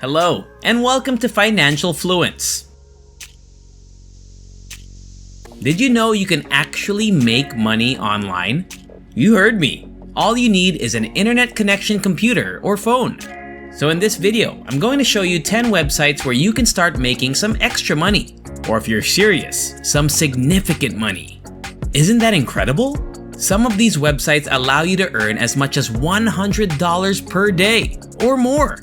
Hello, and welcome to Financial Fluence. Did you know you can actually make money online? You heard me. All you need is an internet connection computer or phone. So in this video, I'm going to show you 10 websites where you can start making some extra money. Or if you're serious, some significant money. Isn't that incredible? Some of these websites allow you to earn as much as $100 per day or more.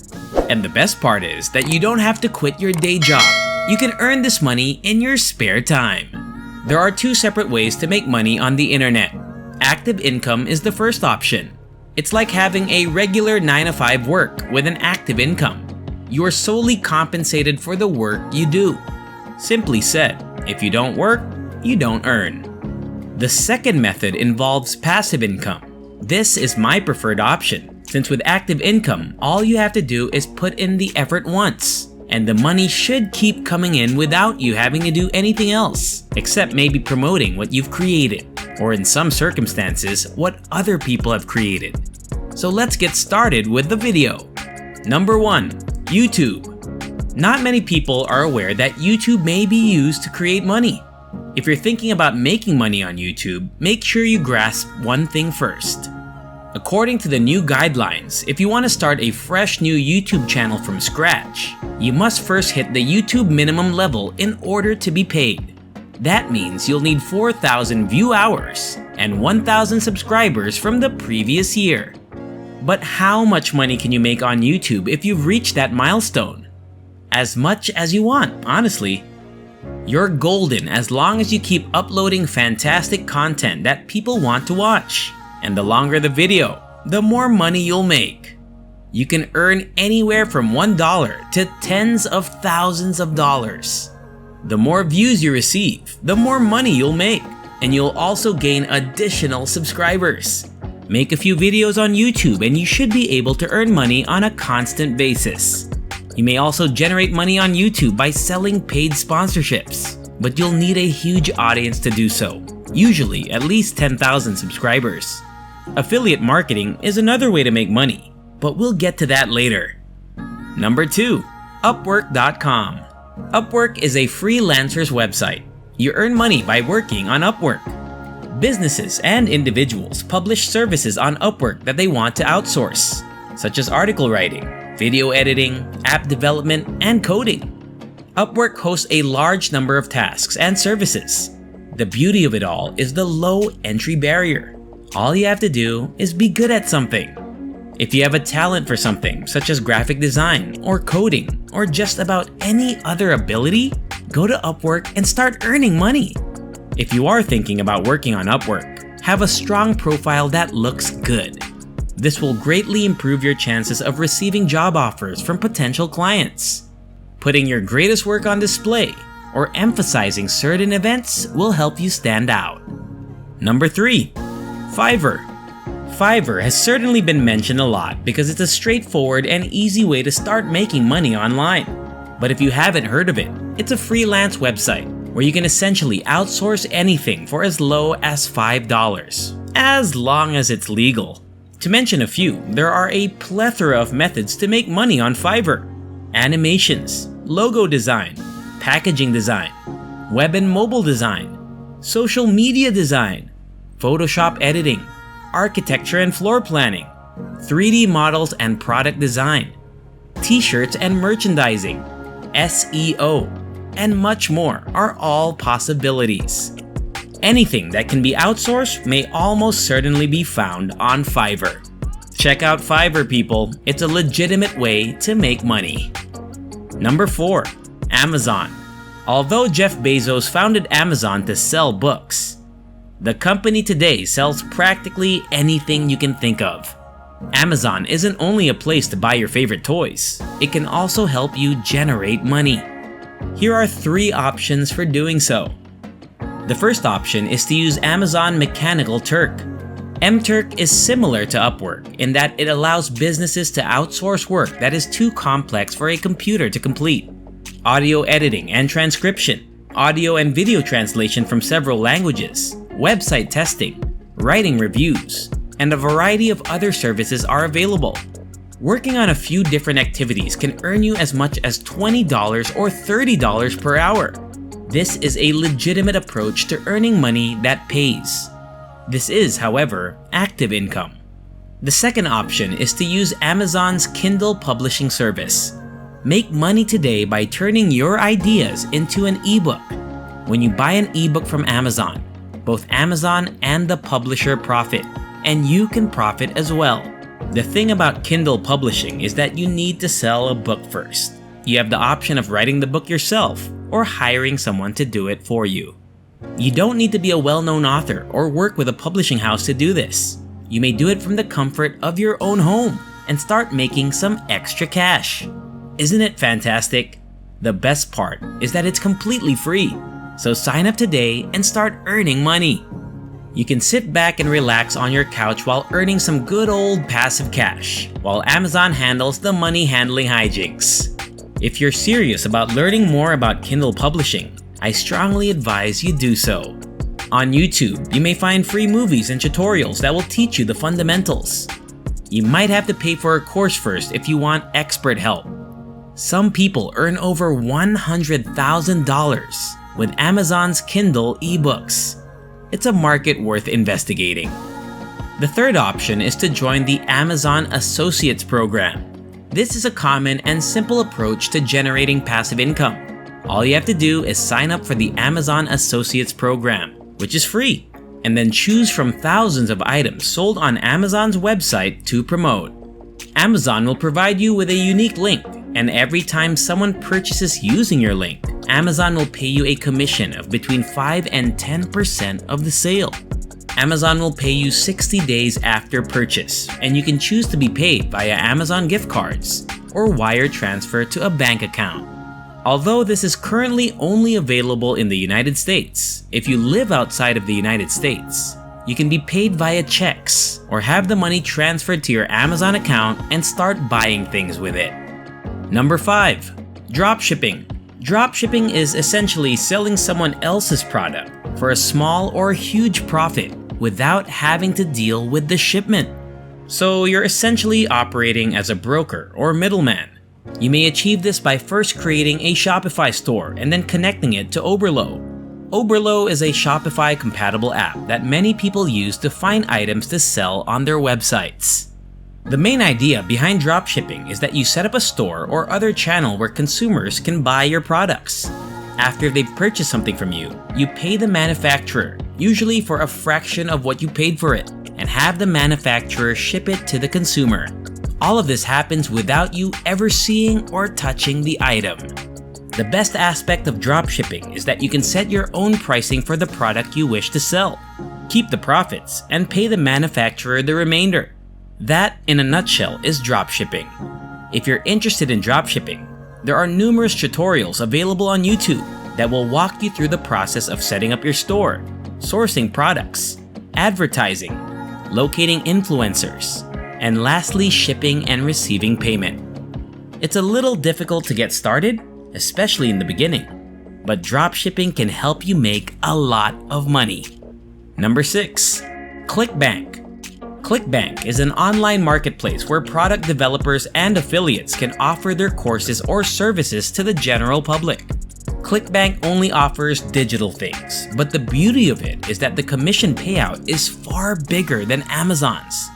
And the best part is that you don't have to quit your day job. You can earn this money in your spare time. There are two separate ways to make money on the internet. Active income is the first option. It's like having a regular 9-to-5 work with an active income. You are solely compensated for the work you do. Simply said, if you don't work, you don't earn. The second method involves passive income. This is my preferred option, since with active income, all you have to do is put in the effort once, and the money should keep coming in without you having to do anything else, except maybe promoting what you've created, or in some circumstances, what other people have created. So let's get started with the video. Number 1. YouTube. Not many people are aware that YouTube may be used to create money. If you're thinking about making money on YouTube, make sure you grasp one thing first. According to the new guidelines, if you want to start a fresh new YouTube channel from scratch, you must first hit the YouTube minimum level in order to be paid. That means you'll need 4,000 view hours and 1,000 subscribers from the previous year. But how much money can you make on YouTube if you've reached that milestone? As much as you want, honestly. You're golden as long as you keep uploading fantastic content that people want to watch. And the longer the video, the more money you'll make. You can earn anywhere from $1 to tens of thousands of dollars. The more views you receive, the more money you'll make, and you'll also gain additional subscribers. Make a few videos on YouTube and you should be able to earn money on a constant basis. You may also generate money on YouTube by selling paid sponsorships, but you'll need a huge audience to do so, usually at least 10,000 subscribers. Affiliate marketing is another way to make money, but we'll get to that later. Number 2. Upwork.com. Upwork is a freelancer's website. You earn money by working on Upwork. Businesses and individuals publish services on Upwork that they want to outsource, such as article writing, video editing, app development, and coding. Upwork hosts a large number of tasks and services. The beauty of it all is the low entry barrier. All you have to do is be good at something. If you have a talent for something, such as graphic design or coding, or just about any other ability, go to Upwork and start earning money. If you are thinking about working on Upwork, have a strong profile that looks good. This will greatly improve your chances of receiving job offers from potential clients. Putting your greatest work on display or emphasizing certain events will help you stand out. Number 3. Fiverr. Fiverr has certainly been mentioned a lot because it's a straightforward and easy way to start making money online. But if you haven't heard of it, it's a freelance website where you can essentially outsource anything for as low as $5, as long as it's legal. To mention a few, there are a plethora of methods to make money on Fiverr. Animations, logo design, packaging design, web and mobile design, social media design, Photoshop editing, architecture and floor planning, 3D models and product design, t-shirts and merchandising, SEO, and much more are all possibilities. Anything that can be outsourced may almost certainly be found on Fiverr. Check out Fiverr, people. It's a legitimate way to make money. Number 4. Amazon. Although Jeff Bezos founded Amazon to sell books, the company today sells practically anything you can think of. Amazon isn't only a place to buy your favorite toys, it can also help you generate money. Here are 3 options for doing so. The first option is to use Amazon Mechanical Turk. MTurk is similar to Upwork in that it allows businesses to outsource work that is too complex for a computer to complete. Audio editing and transcription, audio and video translation from several languages, website testing, writing reviews, and a variety of other services are available. Working on a few different activities can earn you as much as $20 or $30 per hour. This is a legitimate approach to earning money that pays. This is, however, active income. The second option is to use Amazon's Kindle publishing service. Make money today by turning your ideas into an ebook. When you buy an ebook from Amazon, both Amazon and the publisher profit, and you can profit as well. The thing about Kindle publishing is that you need to sell a book first. You have the option of writing the book yourself or hiring someone to do it for you. You don't need to be a well-known author or work with a publishing house to do this. You may do it from the comfort of your own home and start making some extra cash. Isn't it fantastic? The best part is that it's completely free. So sign up today and start earning money. You can sit back and relax on your couch while earning some good old passive cash, while Amazon handles the money handling hijinks. If you're serious about learning more about Kindle publishing, I strongly advise you do so. On YouTube, you may find free movies and tutorials that will teach you the fundamentals. You might have to pay for a course first if you want expert help. Some people earn over $100,000 with Amazon's Kindle ebooks. It's a market worth investigating. The third option is to join the Amazon Associates program. This is a common and simple approach to generating passive income. All you have to do is sign up for the Amazon Associates program, which is free, and then choose from thousands of items sold on Amazon's website to promote. Amazon will provide you with a unique link, and every time someone purchases using your link, Amazon will pay you a commission of between 5 and 10% of the sale. Amazon will pay you 60 days after purchase, and you can choose to be paid via Amazon gift cards or wire transfer to a bank account. Although this is currently only available in the United States, if you live outside of the United States, you can be paid via checks or have the money transferred to your Amazon account and start buying things with it. Number 5. Dropshipping. Dropshipping is essentially selling someone else's product for a small or huge profit without having to deal with the shipment. So you're essentially operating as a broker or middleman. You may achieve this by first creating a Shopify store and then connecting it to Oberlo. Oberlo is a Shopify-compatible app that many people use to find items to sell on their websites. The main idea behind dropshipping is that you set up a store or other channel where consumers can buy your products. After they've purchased something from you, you pay the manufacturer, usually for a fraction of what you paid for it, and have the manufacturer ship it to the consumer. All of this happens without you ever seeing or touching the item. The best aspect of dropshipping is that you can set your own pricing for the product you wish to sell, keep the profits, and pay the manufacturer the remainder. That, in a nutshell, is dropshipping. If you're interested in dropshipping, there are numerous tutorials available on YouTube that will walk you through the process of setting up your store, sourcing products, advertising, locating influencers, and lastly, shipping and receiving payment. It's a little difficult to get started, especially in the beginning, but dropshipping can help you make a lot of money. Number 6. Clickbank. Clickbank is an online marketplace where product developers and affiliates can offer their courses or services to the general public. Clickbank only offers digital things, but the beauty of it is that the commission payout is far bigger than Amazon's.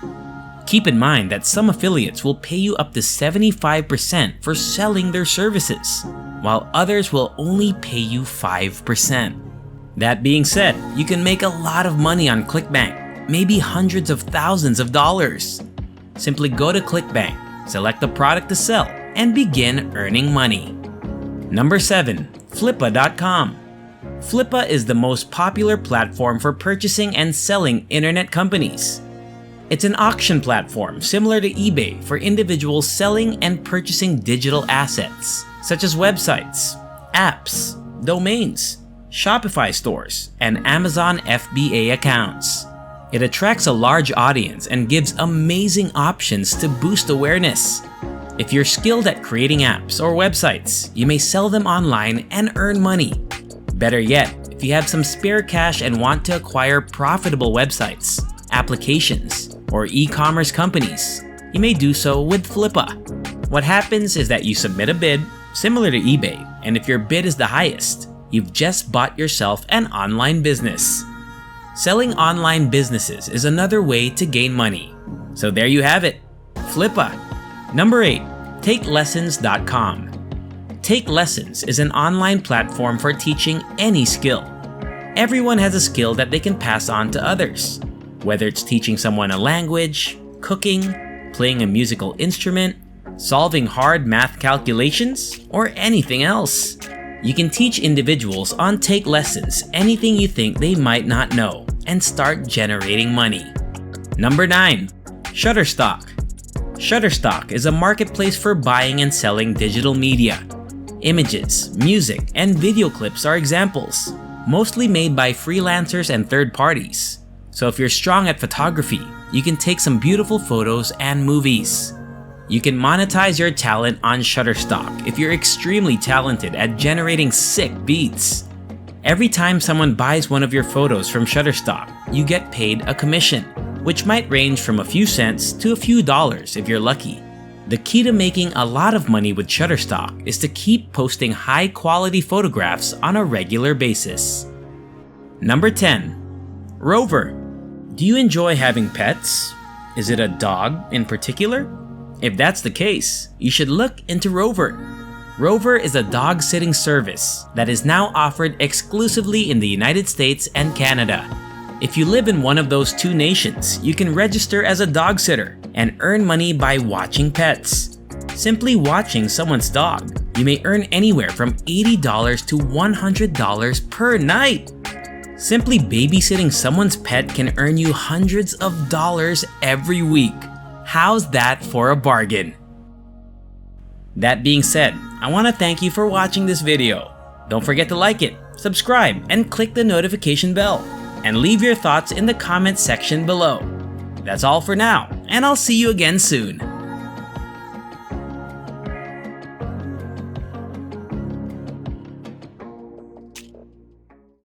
Keep in mind that some affiliates will pay you up to 75% for selling their services, while others will only pay you 5%. That being said, you can make a lot of money on Clickbank, maybe hundreds of thousands of dollars. Simply go to Clickbank, select the product to sell, and begin earning money. Number 7. Flippa.com. Flippa is the most popular platform for purchasing and selling internet companies. It's an auction platform similar to eBay for individuals selling and purchasing digital assets, such as websites, apps, domains, Shopify stores, and Amazon FBA accounts. It attracts a large audience and gives amazing options to boost awareness. If you're skilled at creating apps or websites, you may sell them online and earn money. Better yet, if you have some spare cash and want to acquire profitable websites, applications, or e-commerce companies, you may do so with Flippa. What happens is that you submit a bid, similar to eBay, and if your bid is the highest, you've just bought yourself an online business. Selling online businesses is another way to gain money. So there you have it, Flippa. Number 8, TakeLessons.com. TakeLessons is an online platform for teaching any skill. Everyone has a skill that they can pass on to others. Whether it's teaching someone a language, cooking, playing a musical instrument, solving hard math calculations, or anything else. You can teach individuals on TakeLessons anything you think they might not know and start generating money. Number 9, Shutterstock. Shutterstock is a marketplace for buying and selling digital media. Images, music, and video clips are examples, mostly made by freelancers and third parties. So if you're strong at photography, you can take some beautiful photos and movies. You can monetize your talent on Shutterstock if you're extremely talented at generating sick beats. Every time someone buys one of your photos from Shutterstock, you get paid a commission, which might range from a few cents to a few dollars if you're lucky. The key to making a lot of money with Shutterstock is to keep posting high-quality photographs on a regular basis. Number 10, Rover. Do you enjoy having pets? Is it a dog in particular? If that's the case, you should look into Rover. Rover is a dog sitting service that is now offered exclusively in the United States and Canada. If you live in one of those two nations, you can register as a dog sitter and earn money by watching pets. Simply watching someone's dog, you may earn anywhere from $80 to $100 per night. Simply babysitting someone's pet can earn you hundreds of dollars every week. How's that for a bargain? That being said, I want to thank you for watching this video. Don't forget to like it, subscribe, and click the notification bell. And leave your thoughts in the comments section below. That's all for now, and I'll see you again soon.